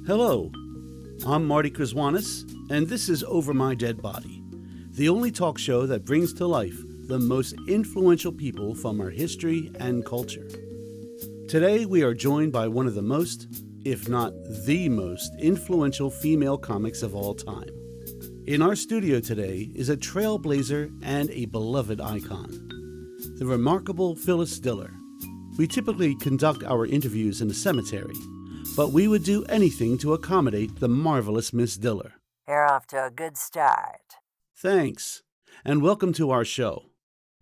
Hello, I'm Marty Kraswanis, and this is Over My Dead Body, the only talk show that brings to life the most influential people from our history and culture. Today we are joined by one of the most, if not the most, influential female comics of all time. In our studio today is a trailblazer and a beloved icon, the remarkable Phyllis Diller. We typically conduct our interviews in a cemetery, but we would do anything to accommodate the marvelous Miss Diller. You're off to a good start. Thanks, and welcome to our show.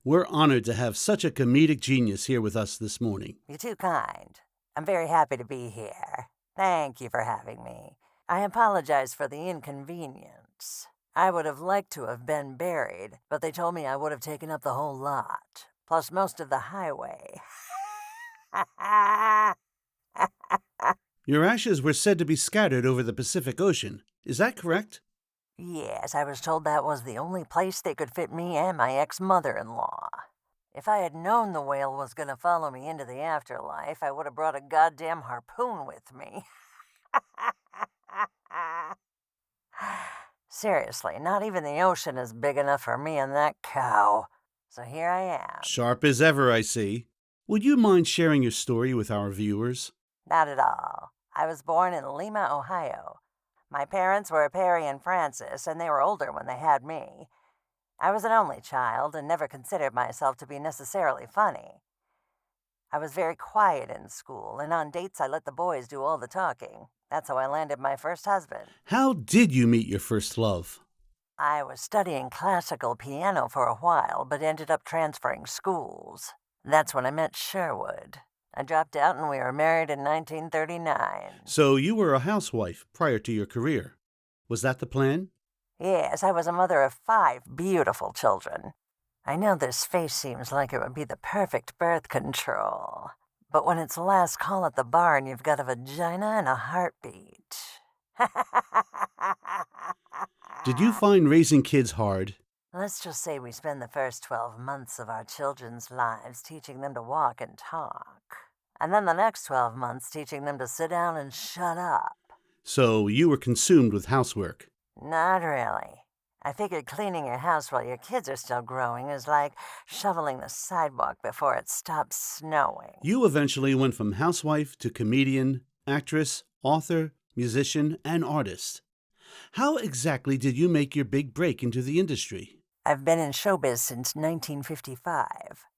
We're honored to have such a comedic genius here with us this morning. You're too kind. I'm very happy to be here. Thank you for having me. I apologize for the inconvenience. I would have liked to have been buried, but they told me I would have taken up the whole lot, plus most of the highway. Your ashes were said to be scattered over the Pacific Ocean. Is that correct? Yes, I was told that was the only place they could fit me and my ex-mother-in-law. If I had known the whale was going to follow me into the afterlife, I would have brought a goddamn harpoon with me. Seriously, not even the ocean is big enough for me and that cow. So here I am. Sharp as ever, I see. Would you mind sharing your story with our viewers? Not at all. I was born in Lima, Ohio. My parents were Perry and Francis, and they were older when they had me. I was an only child and never considered myself to be necessarily funny. I was very quiet in school, and on dates I let the boys do all the talking. That's how I landed my first husband. How did you meet your first love? I was studying classical piano for a while, but ended up transferring schools. That's when I met Sherwood. I dropped out and we were married in 1939. So you were a housewife prior to your career. Was that the plan? Yes, I was a mother of 5 beautiful children. I know this face seems like it would be the perfect birth control. But when it's last call at the bar and you've got a vagina and a heartbeat. Did you find raising kids hard? Let's just say we spend the first 12 months of our children's lives teaching them to walk and talk. And then the next 12 months teaching them to sit down and shut up. So you were consumed with housework? Not really. I figured cleaning your house while your kids are still growing is like shoveling the sidewalk before it stops snowing. You eventually went from housewife to comedian, actress, author, musician, and artist. How exactly did you make your big break into the industry? I've been in showbiz since 1955.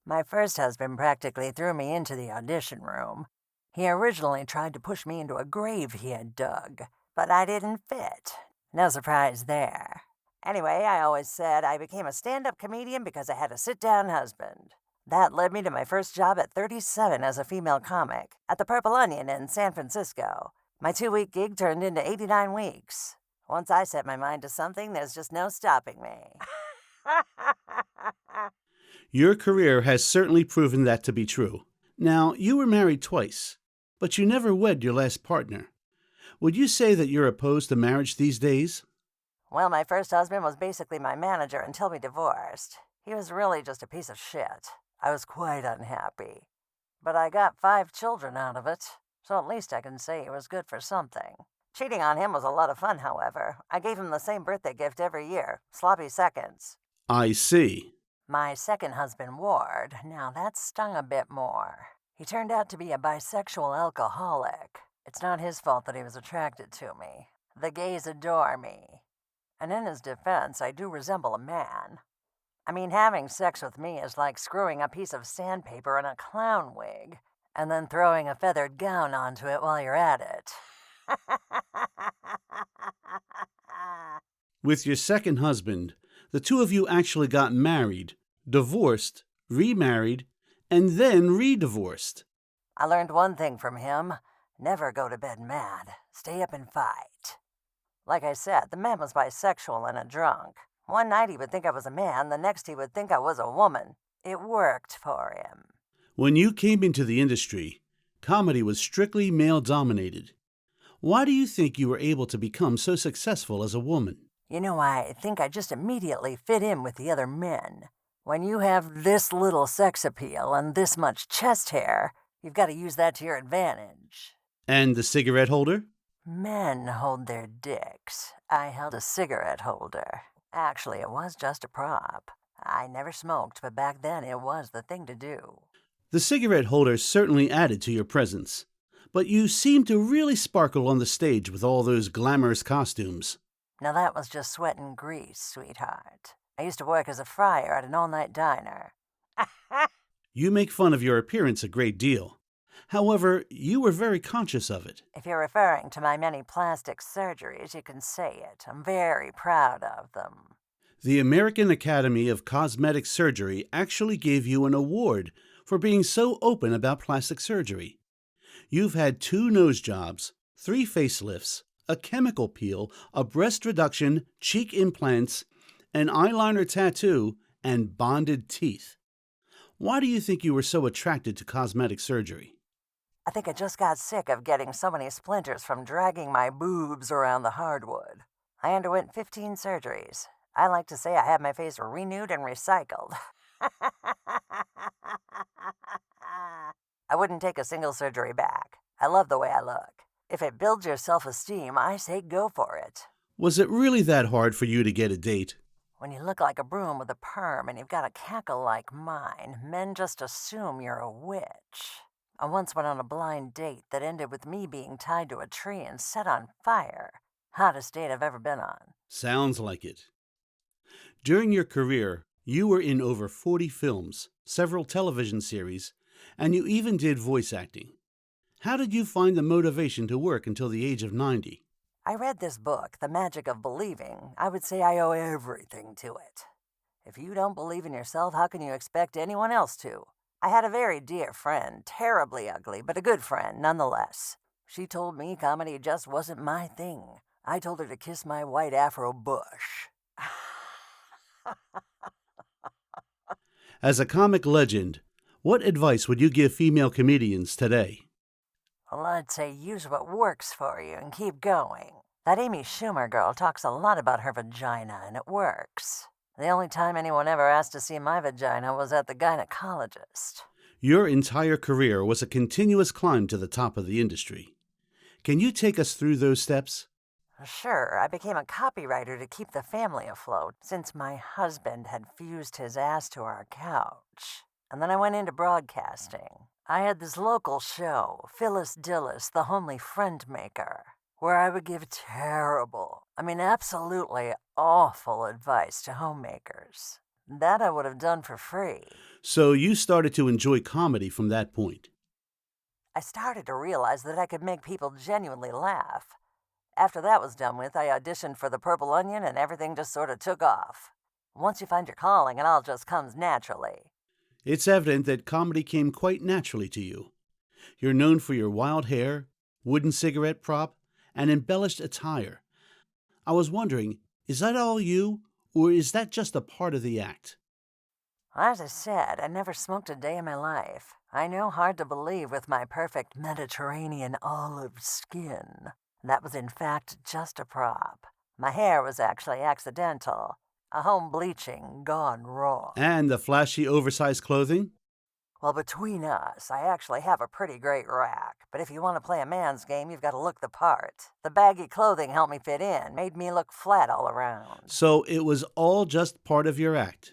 My first husband practically threw me into the audition room. He originally tried to push me into a grave he had dug, but I didn't fit. No surprise there. Anyway, I always said I became a stand-up comedian because I had a sit-down husband. That led me to my first job at 37 as a female comic, at the Purple Onion in San Francisco. My 2-week gig turned into 89 weeks. Once I set my mind to something, there's just no stopping me. Your career has certainly proven that to be true. Now, you were married twice, but you never wed your last partner. Would you say that you're opposed to marriage these days? Well, my first husband was basically my manager until we divorced. He was really just a piece of shit. I was quite unhappy. But I got 5 children out of it, so at least I can say it was good for something. Cheating on him was a lot of fun, however. I gave him the same birthday gift every year, sloppy seconds. I see. My second husband, Ward, now that stung a bit more. He turned out to be a bisexual alcoholic. It's not his fault that he was attracted to me. The gays adore me. And in his defense, I do resemble a man. I mean, having sex with me is like screwing a piece of sandpaper in a clown wig, and then throwing a feathered gown onto it while you're at it. With your second husband, the two of you actually got married, divorced, remarried, and then re-divorced. I learned one thing from him. Never go to bed mad. Stay up and fight. Like I said, the man was bisexual and a drunk. One night he would think I was a man, the next he would think I was a woman. It worked for him. When you came into the industry, comedy was strictly male-dominated. Why do you think you were able to become so successful as a woman? You know, I think I just immediately fit in with the other men. When you have this little sex appeal and this much chest hair, you've got to use that to your advantage. And the cigarette holder? Men hold their dicks. I held a cigarette holder. Actually, it was just a prop. I never smoked, but back then it was the thing to do. The cigarette holder certainly added to your presence. But you seemed to really sparkle on the stage with all those glamorous costumes. Now that was just sweat and grease, sweetheart. I used to work as a fryer at an all-night diner. You make fun of your appearance a great deal. However, you were very conscious of it. If you're referring to my many plastic surgeries, you can say it. I'm very proud of them. The American Academy of Cosmetic Surgery actually gave you an award for being so open about plastic surgery. You've had 2 nose jobs, 3 facelifts, a chemical peel, a breast reduction, cheek implants, an eyeliner tattoo, and bonded teeth. Why do you think you were so attracted to cosmetic surgery? I think I just got sick of getting so many splinters from dragging my boobs around the hardwood. I underwent 15 surgeries. I like to say I had my face renewed and recycled. I wouldn't take a single surgery back. I love the way I look. If it builds your self-esteem, I say go for it. Was it really that hard for you to get a date? When you look like a broom with a perm and you've got a cackle like mine, men just assume you're a witch. I once went on a blind date that ended with me being tied to a tree and set on fire. Hottest date I've ever been on. Sounds like it. During your career, you were in over 40 films, several television series, and you even did voice acting. How did you find the motivation to work until the age of 90? I read this book, The Magic of Believing. I would say I owe everything to it. If you don't believe in yourself, how can you expect anyone else to? I had a very dear friend, terribly ugly, but a good friend nonetheless. She told me comedy just wasn't my thing. I told her to kiss my white afro bush. As a comic legend, what advice would you give female comedians today? Well, I'd say use what works for you and keep going. That Amy Schumer girl talks a lot about her vagina, and it works. The only time anyone ever asked to see my vagina was at the gynecologist. Your entire career was a continuous climb to the top of the industry. Can you take us through those steps? Sure, I became a copywriter to keep the family afloat since my husband had fused his ass to our couch. And then I went into broadcasting. I had this local show, Phyllis Diller's The Homely Friend Maker, where I would give absolutely awful advice to homemakers. That I would have done for free. So you started to enjoy comedy from that point. I started to realize that I could make people genuinely laugh. After that was done with, I auditioned for The Purple Onion and everything just sort of took off. Once you find your calling, it all just comes naturally. It's evident that comedy came quite naturally to you. You're known for your wild hair, wooden cigarette prop, and embellished attire. I was wondering, is that all you, or is that just a part of the act? As I said, I never smoked a day in my life. I know hard to believe with my perfect Mediterranean olive skin. That was in fact just a prop. My hair was actually accidental. A home bleaching gone wrong. And the flashy oversized clothing? Well, between us, I actually have a pretty great rack. But if you want to play a man's game, you've got to look the part. The baggy clothing helped me fit in, made me look flat all around. So it was all just part of your act?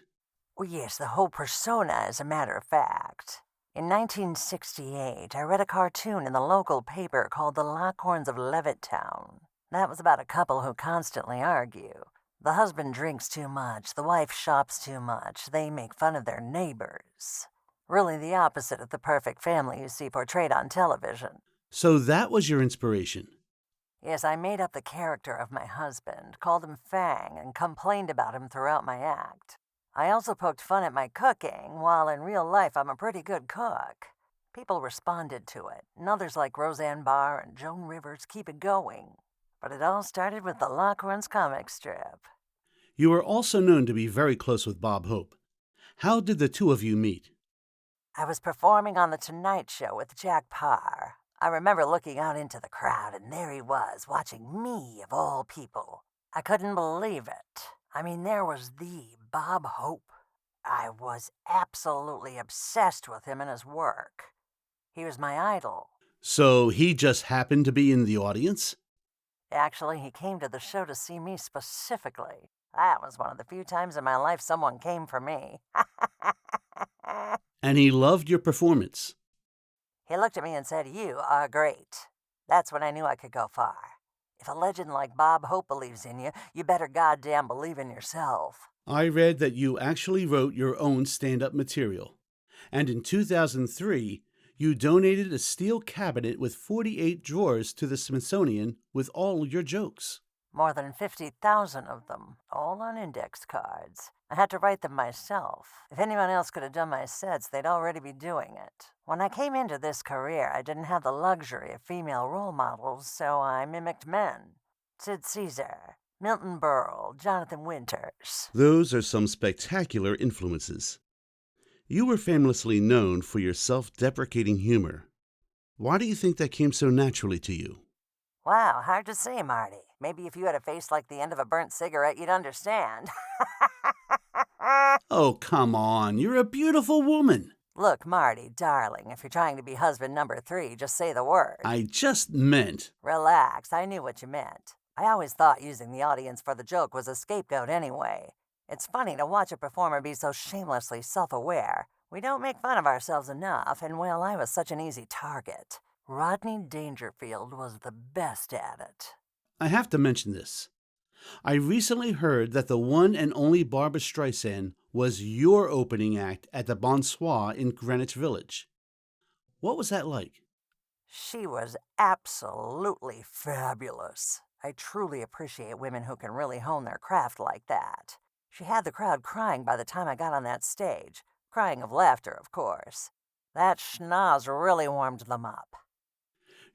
Well, yes, the whole persona, as a matter of fact. In 1968, I read a cartoon in the local paper called The Lockhorns of Levittown. That was about a couple who constantly argue. The husband drinks too much, the wife shops too much, they make fun of their neighbors. Really the opposite of the perfect family you see portrayed on television. So that was your inspiration? Yes, I made up the character of my husband, called him Fang, and complained about him throughout my act. I also poked fun at my cooking, while in real life I'm a pretty good cook. People responded to it, and others like Roseanne Barr and Joan Rivers keep it going. But it all started with the Lockhorns comic strip. You were also known to be very close with Bob Hope. How did the two of you meet? I was performing on The Tonight Show with Jack Barr. I remember looking out into the crowd, and there he was, watching me, of all people. I couldn't believe it. There was the Bob Hope. I was absolutely obsessed with him and his work. He was my idol. So he just happened to be in the audience? Actually, he came to the show to see me specifically. That was one of the few times in my life someone came for me. And he loved your performance. He looked at me and said, "You are great." That's when I knew I could go far. If a legend like Bob Hope believes in you, you better goddamn believe in yourself. I read that you actually wrote your own stand-up material. And in 2003, you donated a steel cabinet with 48 drawers to the Smithsonian with all your jokes. More than 50,000 of them, all on index cards. I had to write them myself. If anyone else could have done my sets, they'd already be doing it. When I came into this career, I didn't have the luxury of female role models, so I mimicked men. Sid Caesar, Milton Berle, Jonathan Winters. Those are some spectacular influences. You were famously known for your self-deprecating humor. Why do you think that came so naturally to you? Wow, hard to say, Marty. Maybe if you had a face like the end of a burnt cigarette, you'd understand. Oh, come on. You're a beautiful woman. Look, Marty, darling, if you're trying to be husband number 3, just say the word. I just meant... Relax, I knew what you meant. I always thought using the audience for the joke was a scapegoat anyway. It's funny to watch a performer be so shamelessly self-aware. We don't make fun of ourselves enough, and well, I was such an easy target. Rodney Dangerfield was the best at it. I have to mention this. I recently heard that the one and only Barbra Streisand was your opening act at the Bonsoir in Greenwich Village. What was that like? She was absolutely fabulous. I truly appreciate women who can really hone their craft like that. She had the crowd crying by the time I got on that stage. Crying of laughter, of course. That schnoz really warmed them up.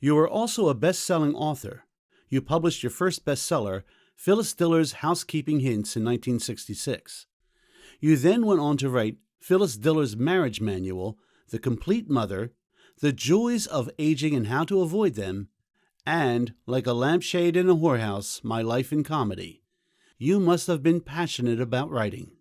You are also a best-selling author. You published your first bestseller, Phyllis Diller's Housekeeping Hints, in 1966. You then went on to write Phyllis Diller's Marriage Manual, The Complete Mother, The Joys of Aging and How to Avoid Them, and Like a Lampshade in a Whorehouse, My Life in Comedy. You must have been passionate about writing.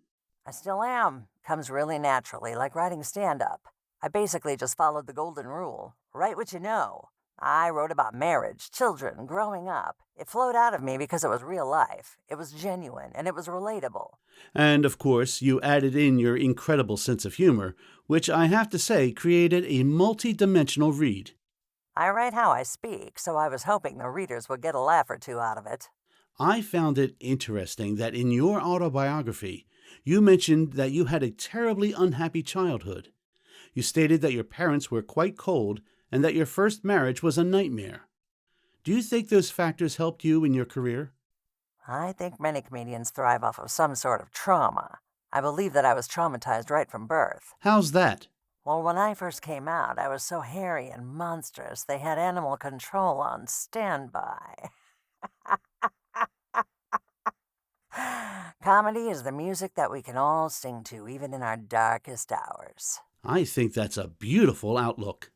I still am. Comes really naturally, like writing stand-up. I basically just followed the golden rule. Write what you know. I wrote about marriage, children, growing up. It flowed out of me because it was real life. It was genuine, and it was relatable. And, of course, you added in your incredible sense of humor, which I have to say created a multi-dimensional read. I write how I speak, so I was hoping the readers would get a laugh or two out of it. I found it interesting that in your autobiography, you mentioned that you had a terribly unhappy childhood. You stated that your parents were quite cold and that your first marriage was a nightmare. Do you think those factors helped you in your career? I think many comedians thrive off of some sort of trauma. I believe that I was traumatized right from birth. How's that? Well, when I first came out, I was so hairy and monstrous, they had animal control on standby. Comedy is the music that we can all sing to, even in our darkest hours. I think that's a beautiful outlook.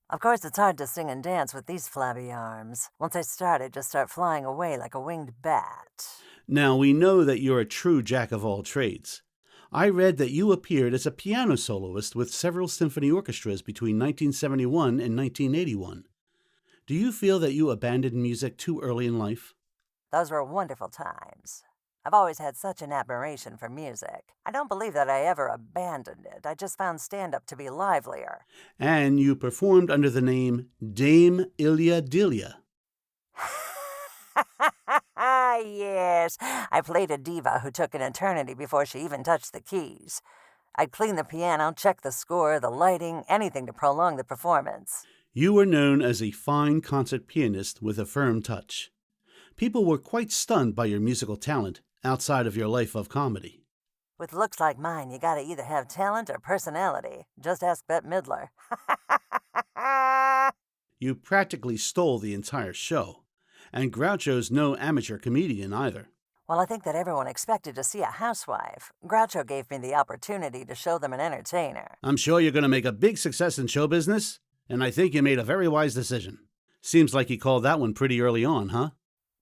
Of course, it's hard to sing and dance with these flabby arms. Once I start, I just start flying away like a winged bat. Now, we know that you're a true jack of all trades. I read that you appeared as a piano soloist with several symphony orchestras between 1971 and 1981. Do you feel that you abandoned music too early in life? Those were wonderful times. I've always had such an admiration for music. I don't believe that I ever abandoned it. I just found stand-up to be livelier. And you performed under the name Dame Ilya Delia. Yes, I played a diva who took an eternity before she even touched the keys. I'd clean the piano, check the score, the lighting, anything to prolong the performance. You were known as a fine concert pianist with a firm touch. People were quite stunned by your musical talent outside of your life of comedy. With looks like mine, you gotta either have talent or personality. Just ask Bette Midler. You practically stole the entire show. And Groucho's no amateur comedian either. Well, I think that everyone expected to see a housewife. Groucho gave me the opportunity to show them an entertainer. I'm sure you're going to make a big success in show business, and I think you made a very wise decision. Seems like you called that one pretty early on, huh?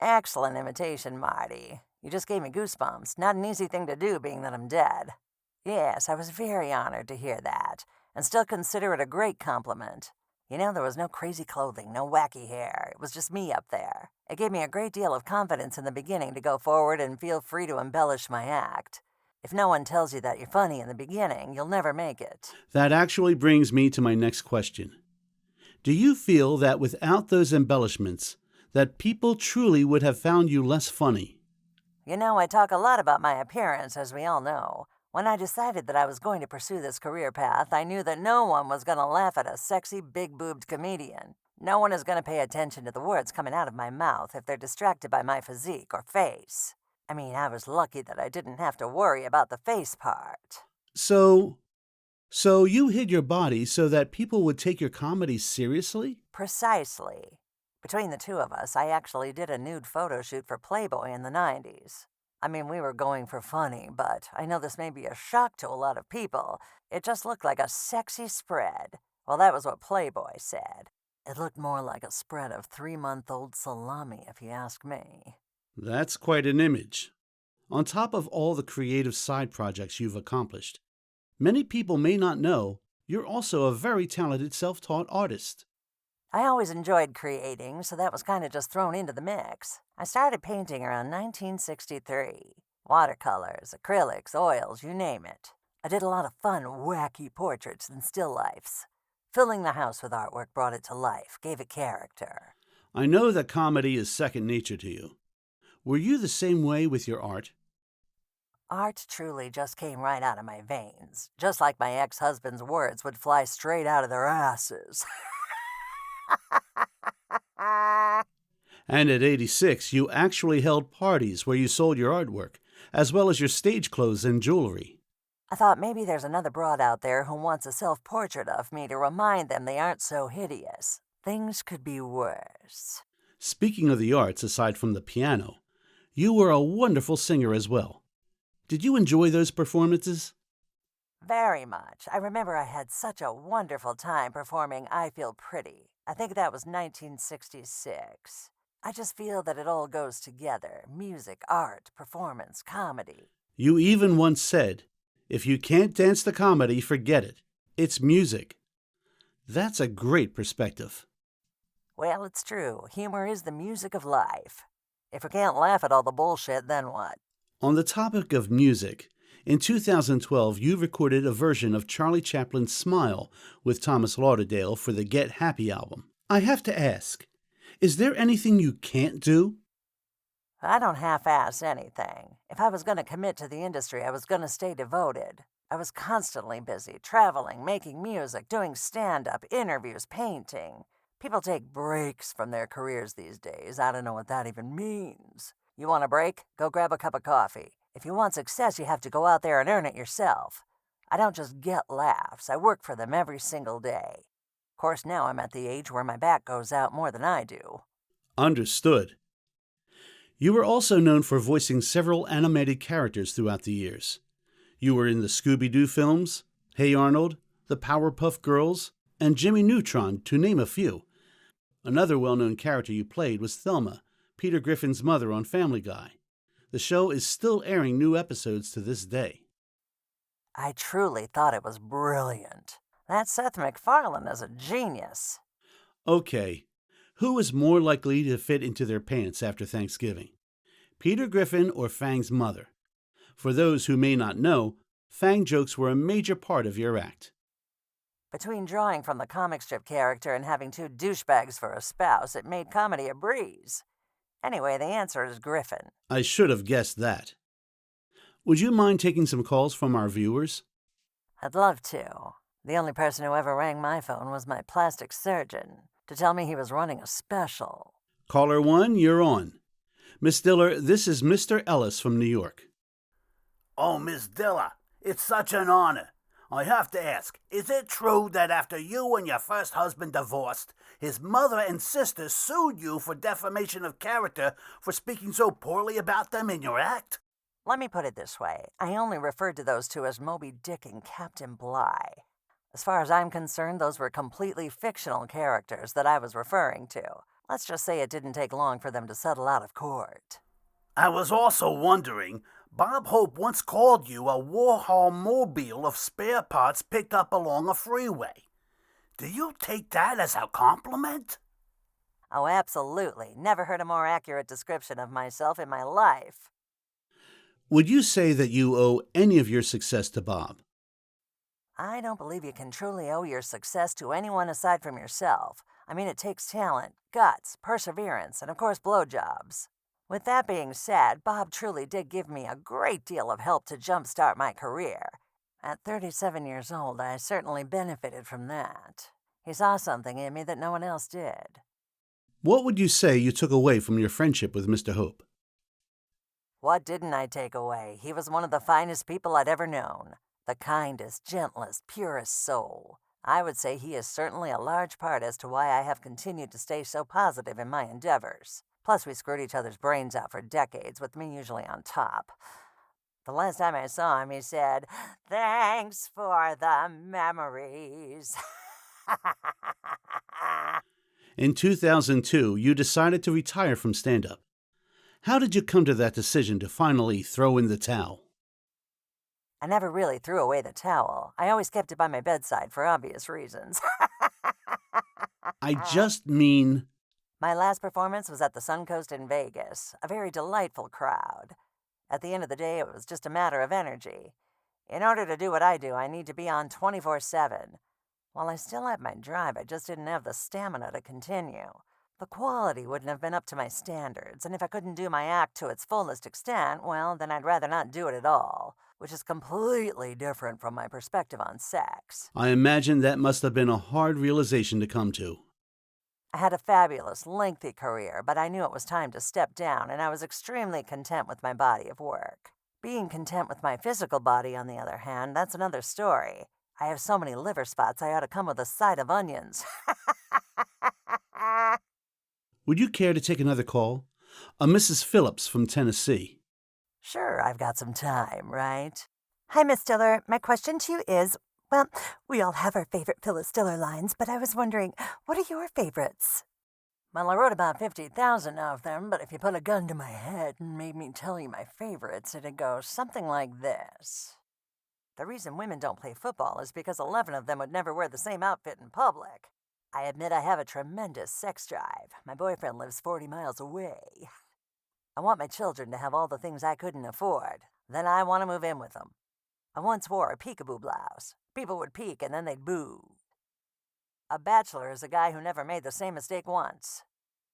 Excellent imitation, Marty. You just gave me goosebumps. Not an easy thing to do, being that I'm dead. Yes, I was very honored to hear that, and still consider it a great compliment. You know, there was no crazy clothing, no wacky hair. It was just me up there. It gave me a great deal of confidence in the beginning to go forward and feel free to embellish my act. If no one tells you that you're funny in the beginning, you'll never make it. That actually brings me to my next question. Do you feel that without those embellishments, that people truly would have found you less funny? You know, I talk a lot about my appearance, as we all know. When I decided that I was going to pursue this career path, I knew that no one was going to laugh at a sexy, big-boobed comedian. No one is going to pay attention to the words coming out of my mouth if they're distracted by my physique or face. I mean, I was lucky that I didn't have to worry about the face part. So you hid your body so that people would take your comedy seriously? Precisely. Between the two of us, I actually did a nude photo shoot for Playboy in the 90s. I mean, we were going for funny, but I know this may be a shock to a lot of people. It just looked like a sexy spread. Well, that was what Playboy said. It looked more like a spread of 3-month-old salami, if you ask me. That's quite an image. On top of all the creative side projects you've accomplished, many people may not know you're also a very talented self-taught artist. I always enjoyed creating, so that was kind of just thrown into the mix. I started painting around 1963. Watercolors, acrylics, oils, you name it. I did a lot of fun, wacky portraits and still lifes. Filling the house with artwork brought it to life, gave it character. I know that comedy is second nature to you. Were you the same way with your art? Art truly just came right out of my veins, just like my ex-husband's words would fly straight out of their asses. And at 86, you actually held parties where you sold your artwork, as well as your stage clothes and jewelry. I thought maybe there's another broad out there who wants a self-portrait of me to remind them they aren't so hideous. Things could be worse. Speaking of the arts, aside from the piano, you were a wonderful singer as well. Did you enjoy those performances? Very much. I remember I had such a wonderful time performing I Feel Pretty. I think that was 1966. I just feel that it all goes together. Music, art, performance, comedy. You even once said, if you can't dance to comedy, forget it. It's music. That's a great perspective. Well, it's true. Humor is the music of life. If we can't laugh at all the bullshit, then what? On the topic of music, in 2012, you recorded a version of Charlie Chaplin's Smile with Thomas Lauderdale for the Get Happy album. I have to ask, is there anything you can't do? I don't half-ass anything. If I was going to commit to the industry, I was going to stay devoted. I was constantly busy, traveling, making music, doing stand-up, interviews, painting. People take breaks from their careers these days. I don't know what that even means. You want a break? Go grab a cup of coffee. If you want success, you have to go out there and earn it yourself. I don't just get laughs. I work for them every single day. Of course, now I'm at the age where my back goes out more than I do. Understood. You were also known for voicing several animated characters throughout the years. You were in the Scooby-Doo films, Hey Arnold, the Powerpuff Girls, and Jimmy Neutron, to name a few. Another well-known character you played was Thelma, Peter Griffin's mother on Family Guy. The show is still airing new episodes to this day. I truly thought it was brilliant. That Seth MacFarlane is a genius. Okay, who is more likely to fit into their pants after Thanksgiving? Peter Griffin or Fang's mother? For those who may not know, Fang jokes were a major part of your act. Between drawing from the comic strip character and having two douchebags for a spouse, it made comedy a breeze. Anyway, the answer is Griffin. I should have guessed that. Would you mind taking some calls from our viewers? I'd love to. The only person who ever rang my phone was my plastic surgeon to tell me he was running a special. Caller 1, you're on. Miss Diller, this is Mr. Ellis from New York. Oh, Miss Diller, it's such an honor. I have to ask, is it true that after you and your first husband divorced, his mother and sister sued you for defamation of character for speaking so poorly about them in your act? Let me put it this way. I only referred to those two as Moby Dick and Captain Bligh. As far as I'm concerned, those were completely fictional characters that I was referring to. Let's just say it didn't take long for them to settle out of court. I was also wondering, Bob Hope once called you a Warhol mobile of spare parts picked up along a freeway. Do you take that as a compliment? Oh, absolutely. Never heard a more accurate description of myself in my life. Would you say that you owe any of your success to Bob? I don't believe you can truly owe your success to anyone aside from yourself. I mean, it takes talent, guts, perseverance, and of course, blowjobs. With that being said, Bob truly did give me a great deal of help to jumpstart my career. At 37 years old, I certainly benefited from that. He saw something in me that no one else did. What would you say you took away from your friendship with Mr. Hope? What didn't I take away? He was one of the finest people I'd ever known. The kindest, gentlest, purest soul. I would say he is certainly a large part as to why I have continued to stay so positive in my endeavors. Plus, we screwed each other's brains out for decades, with me usually on top. The last time I saw him, he said, "Thanks for the memories." In 2002, you decided to retire from stand-up. How did you come to that decision to finally throw in the towel? I never really threw away the towel. I always kept it by my bedside for obvious reasons. I just mean... My last performance was at the Suncoast in Vegas, a very delightful crowd. At the end of the day, it was just a matter of energy. In order to do what I do, I need to be on 24/7. While I still had my drive, I just didn't have the stamina to continue. The quality wouldn't have been up to my standards, and if I couldn't do my act to its fullest extent, well, then I'd rather not do it at all, which is completely different from my perspective on sex. I imagine that must have been a hard realization to come to. I had a fabulous, lengthy career, but I knew it was time to step down, and I was extremely content with my body of work. Being content with my physical body, on the other hand, that's another story. I have so many liver spots I ought to come with a side of onions. Would you care to take another call? A Mrs. Phillips from Tennessee. Sure, I've got some time, right? Hi, Miss Diller. My question to you is, well, we all have our favorite Phyllis Diller lines, but I was wondering, what are your favorites? Well, I wrote about 50,000 of them, but if you put a gun to my head and made me tell you my favorites, it'd go something like this. The reason women don't play football is because 11 of them would never wear the same outfit in public. I admit I have a tremendous sex drive. My boyfriend lives 40 miles away. I want my children to have all the things I couldn't afford. Then I want to move in with them. I once wore a peekaboo blouse. People would peek and then they'd boo. A bachelor is a guy who never made the same mistake once.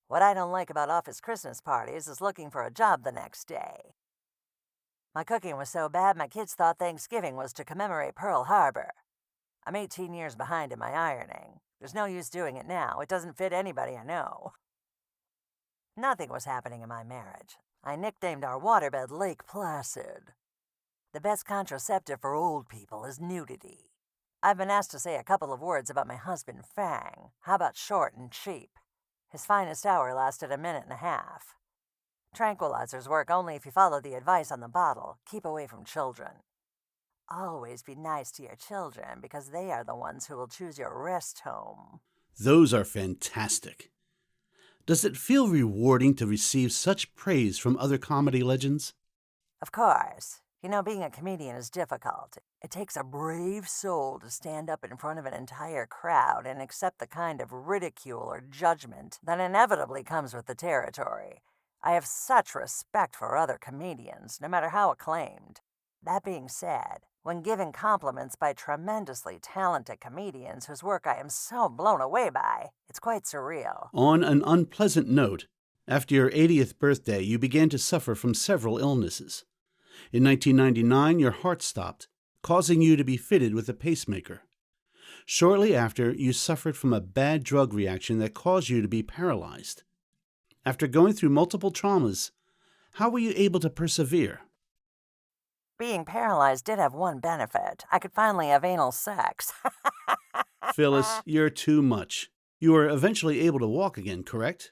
What I don't like about office Christmas parties is looking for a job the next day. My cooking was so bad my kids thought Thanksgiving was to commemorate Pearl Harbor. I'm 18 years behind in my ironing. There's no use doing it now. It doesn't fit anybody I know. Nothing was happening in my marriage. I nicknamed our waterbed Lake Placid. The best contraceptive for old people is nudity. I've been asked to say a couple of words about my husband, Fang. How about short and cheap? His finest hour lasted a minute and a half. Tranquilizers work only if you follow the advice on the bottle. Keep away from children. Always be nice to your children because they are the ones who will choose your rest home. Those are fantastic. Does it feel rewarding to receive such praise from other comedy legends? Of course. You know, being a comedian is difficult. It takes a brave soul to stand up in front of an entire crowd and accept the kind of ridicule or judgment that inevitably comes with the territory. I have such respect for other comedians, no matter how acclaimed. That being said, when given compliments by tremendously talented comedians whose work I am so blown away by, it's quite surreal. On an unpleasant note, after your 80th birthday, you began to suffer from several illnesses. In 1999, your heart stopped, causing you to be fitted with a pacemaker. Shortly after, you suffered from a bad drug reaction that caused you to be paralyzed. After going through multiple traumas, how were you able to persevere? Being paralyzed did have one benefit. I could finally have anal sex. Phyllis, you're too much. You were eventually able to walk again, correct?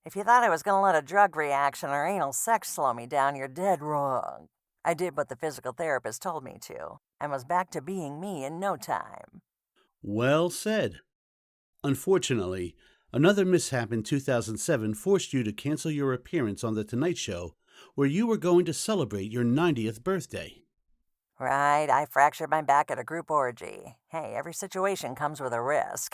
If you thought I was going to let a drug reaction or anal sex slow me down, you're dead wrong. I did what the physical therapist told me to, and was back to being me in no time. Well said. Unfortunately, another mishap in 2007 forced you to cancel your appearance on The Tonight Show, where you were going to celebrate your 90th birthday. Right, I fractured my back at a group orgy. Hey, every situation comes with a risk.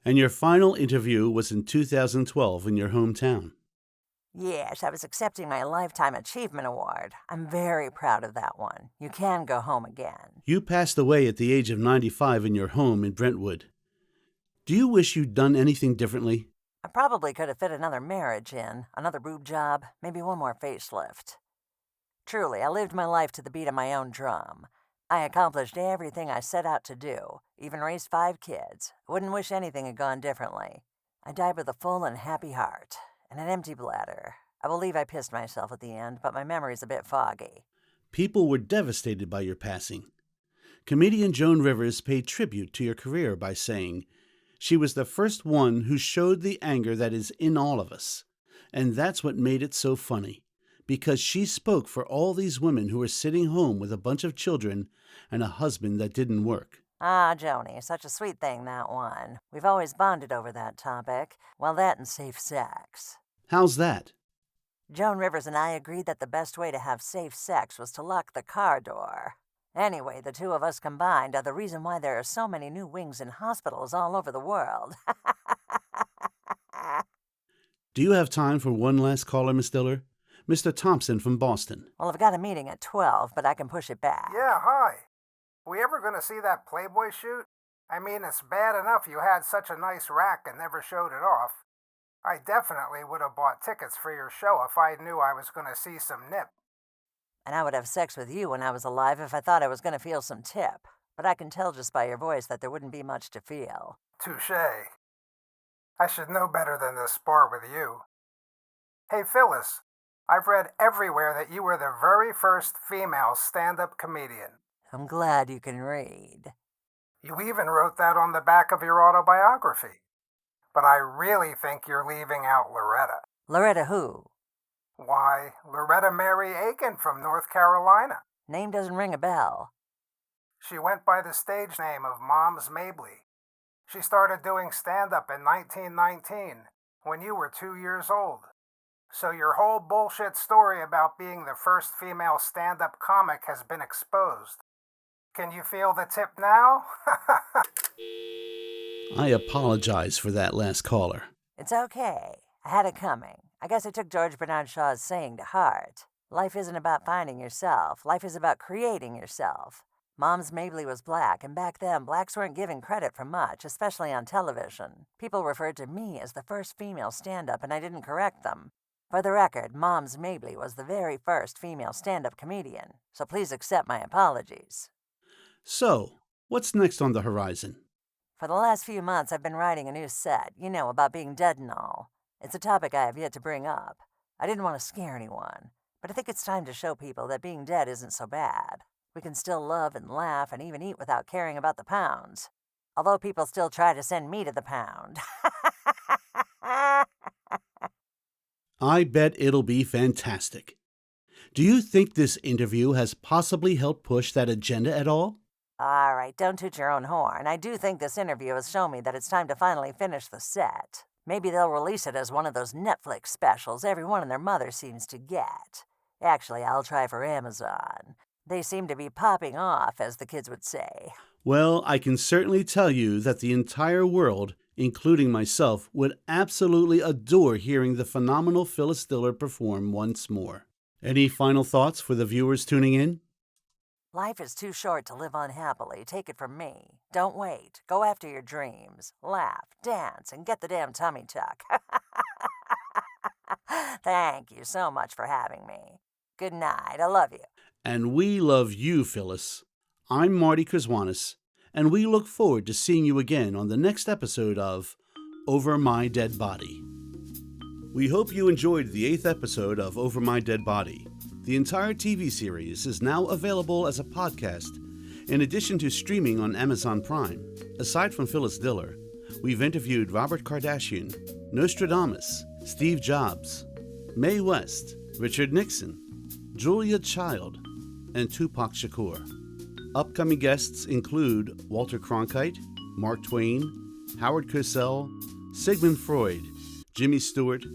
And your final interview was in 2012 in your hometown. Yes, I was accepting my Lifetime Achievement Award. I'm very proud of that one. You can go home again. You passed away at the age of 95 in your home in Brentwood. Do you wish you'd done anything differently? I probably could have fit another marriage in, another boob job, maybe one more facelift. Truly, I lived my life to the beat of my own drum. I accomplished everything I set out to do, even raised 5 kids. I wouldn't wish anything had gone differently. I died with a full and happy heart, and an empty bladder. I believe I pissed myself at the end, but my memory's a bit foggy. People were devastated by your passing. Comedian Joan Rivers paid tribute to your career by saying, "She was the first one who showed the anger that is in all of us. And that's what made it so funny, because she spoke for all these women who were sitting home with a bunch of children and a husband that didn't work." Ah, Joni, such a sweet thing, that one. We've always bonded over that topic. Well, that and safe sex. How's that? Joan Rivers and I agreed that the best way to have safe sex was to lock the car door. Anyway, the two of us combined are the reason why there are so many new wings in hospitals all over the world. Do you have time for one last caller, Miss Diller? Mr. Thompson from Boston. Well, I've got a meeting at 12, but I can push it back. Yeah, hi. We ever gonna see that Playboy shoot? I mean, it's bad enough you had such a nice rack and never showed it off. I definitely would have bought tickets for your show if I knew I was gonna see some nip. And I would have sex with you when I was alive if I thought I was going to feel some tip. But I can tell just by your voice that there wouldn't be much to feel. Touché. I should know better than to spar with you. Hey, Phyllis, I've read everywhere that you were the very first female stand-up comedian. I'm glad you can read. You even wrote that on the back of your autobiography. But I really think you're leaving out Loretta. Loretta who? Why, Loretta Mary Aiken from North Carolina. Name doesn't ring a bell. She went by the stage name of Moms Mabley. She started doing stand-up in 1919, when you were 2 years old. So your whole bullshit story about being the first female stand-up comic has been exposed. Can you feel the tip now? I apologize for that last caller. It's okay. I had it coming. I guess I took George Bernard Shaw's saying to heart. Life isn't about finding yourself. Life is about creating yourself. Moms Mabley was black, and back then, blacks weren't given credit for much, especially on television. People referred to me as the first female stand-up, and I didn't correct them. For the record, Moms Mabley was the very first female stand-up comedian, so please accept my apologies. So, what's next on the horizon? For the last few months, I've been writing a new set, about being dead and all. It's a topic I have yet to bring up. I didn't want to scare anyone, but I think it's time to show people that being dead isn't so bad. We can still love and laugh and even eat without caring about the pounds. Although people still try to send me to the pound. I bet it'll be fantastic. Do you think this interview has possibly helped push that agenda at all? All right, don't toot your own horn. I do think this interview has shown me that it's time to finally finish the set. Maybe they'll release it as one of those Netflix specials everyone and their mother seems to get. Actually, I'll try for Amazon. They seem to be popping off, as the kids would say. Well, I can certainly tell you that the entire world, including myself, would absolutely adore hearing the phenomenal Phyllis Diller perform once more. Any final thoughts for the viewers tuning in? Life is too short to live unhappily. Take it from me. Don't wait. Go after your dreams. Laugh, dance, and get the damn tummy tuck. Thank you so much for having me. Good night. I love you. And we love you, Phyllis. I'm Marty Kraswanis, and we look forward to seeing you again on the next episode of Over My Dead Body. We hope you enjoyed the 8th episode of Over My Dead Body. The entire TV series is now available as a podcast, in addition to streaming on Amazon Prime. Aside from Phyllis Diller, we've interviewed Robert Kardashian, Nostradamus, Steve Jobs, Mae West, Richard Nixon, Julia Child, and Tupac Shakur. Upcoming guests include Walter Cronkite, Mark Twain, Howard Cosell, Sigmund Freud, Jimmy Stewart,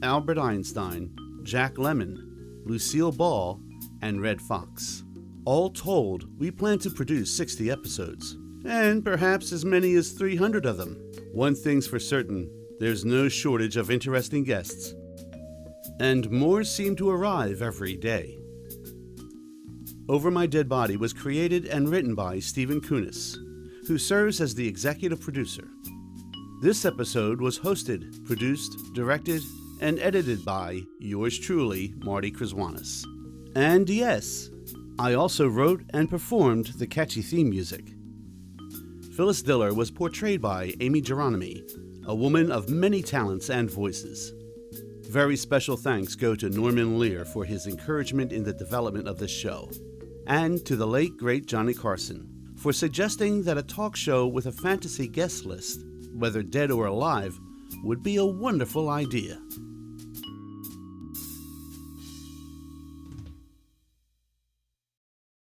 Albert Einstein, Jack Lemmon, Lucille Ball, and Red Fox. All told, we plan to produce 60 episodes, and perhaps as many as 300 of them. One thing's for certain, there's no shortage of interesting guests. And more seem to arrive every day. Over My Dead Body was created and written by Stephen Kunis, who serves as the executive producer. This episode was hosted, produced, directed, and edited by yours truly, Marty Kraswanis. And yes, I also wrote and performed the catchy theme music. Phyllis Diller was portrayed by Amy Geronimi, a woman of many talents and voices. Very special thanks go to Norman Lear for his encouragement in the development of this show, and to the late great Johnny Carson for suggesting that a talk show with a fantasy guest list, whether dead or alive, would be a wonderful idea.